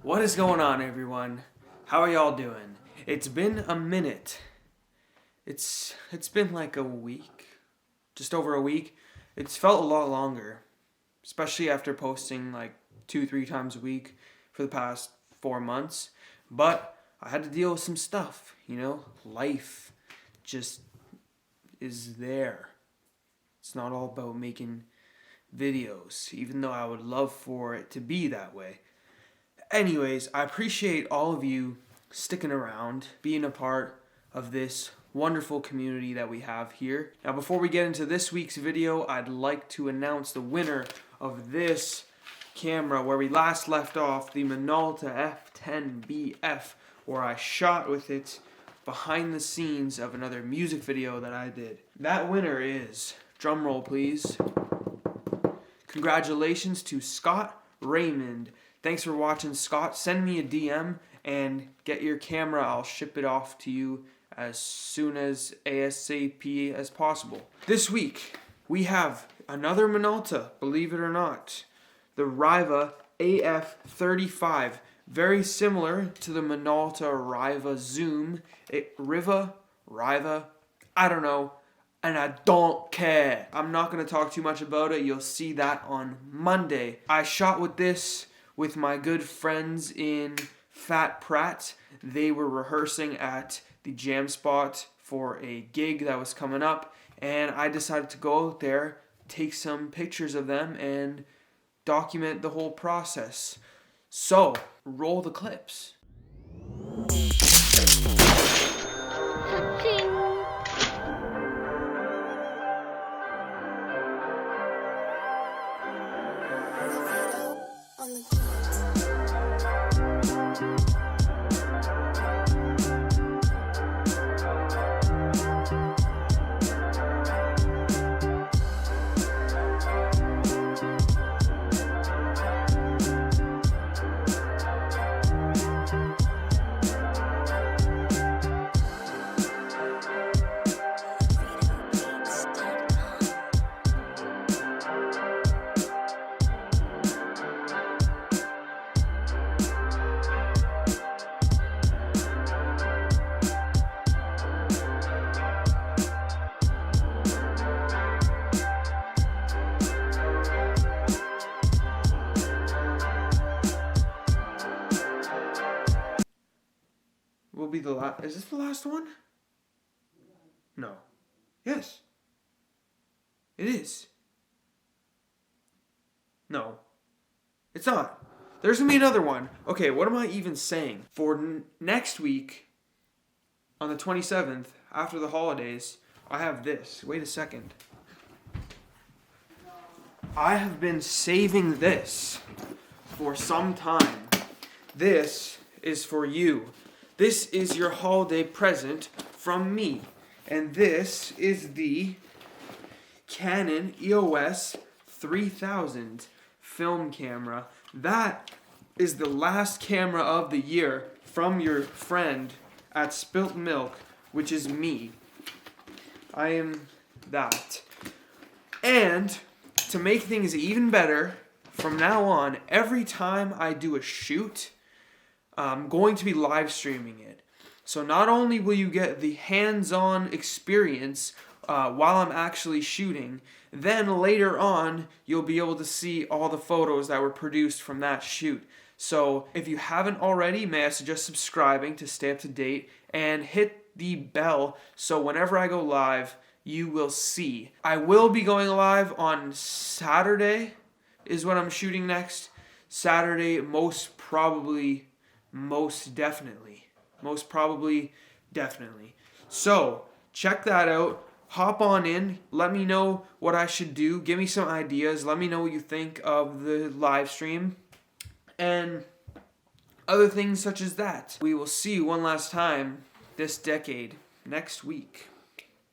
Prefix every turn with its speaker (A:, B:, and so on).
A: What is going on, everyone? How are y'all doing? It's been a minute. It's been like a week. Just over a week. It's felt a lot longer. Especially after posting like 2-3 times a week for the past 4 months. But I had to deal with some stuff, Life just is there. It's not all about making videos, even though I would love for it to be that way. Anyways, I appreciate all of you sticking around, being a part of this wonderful community that we have here. Now, before we get into this week's video, I'd like to announce the winner of this camera where we last left off, the Minolta F10BF, where I shot with it behind the scenes of another music video that I did. That winner is, drumroll please, congratulations to Scott Raymond. Thanks for watching, Scott. Send me a DM and get your camera. I'll ship it off to you as soon as ASAP as possible. This week, we have another Minolta, believe it or not. The RIVA AF 35. Very similar to the Minolta RIVA Zoom. RIVA, I don't know. And I don't care. I'm not going to talk too much about it. You'll see that on Monday. I shot with this with my good friends in Phat Pratt. They were rehearsing at the jam spot for a gig that was coming up. And I decided to go out there, take some pictures of them, and document the whole process. So, roll the clips. Will be the last. Is this the last one? No. Yes. It is. No. It's not. There's gonna be another one. Okay, what am I even saying? For next week, on the 27th, after the holidays, I have this. Wait a second. I have been saving this for some time. This is for you. This is your holiday present from me. And this is the Canon EOS 3000 film camera. That is the last camera of the year from your friend at Spilt Milk, which is me. I am that. And to make things even better, from now on, every time I do a shoot, I'm going to be live streaming it. So not only will you get the hands-on experience while I'm actually shooting, then later on you'll be able to see all the photos that were produced from that shoot. So if you haven't already, may I suggest subscribing to stay up to date and hit the bell so whenever I go live, you will see. I will be going live on Saturday is what I'm shooting next. Saturday, most probably, definitely. So, check that out. Hop on in. Let me know what I should do. Give me some ideas. Let me know what you think of the live stream. And other things such as that. We will see you one last time this decade next week.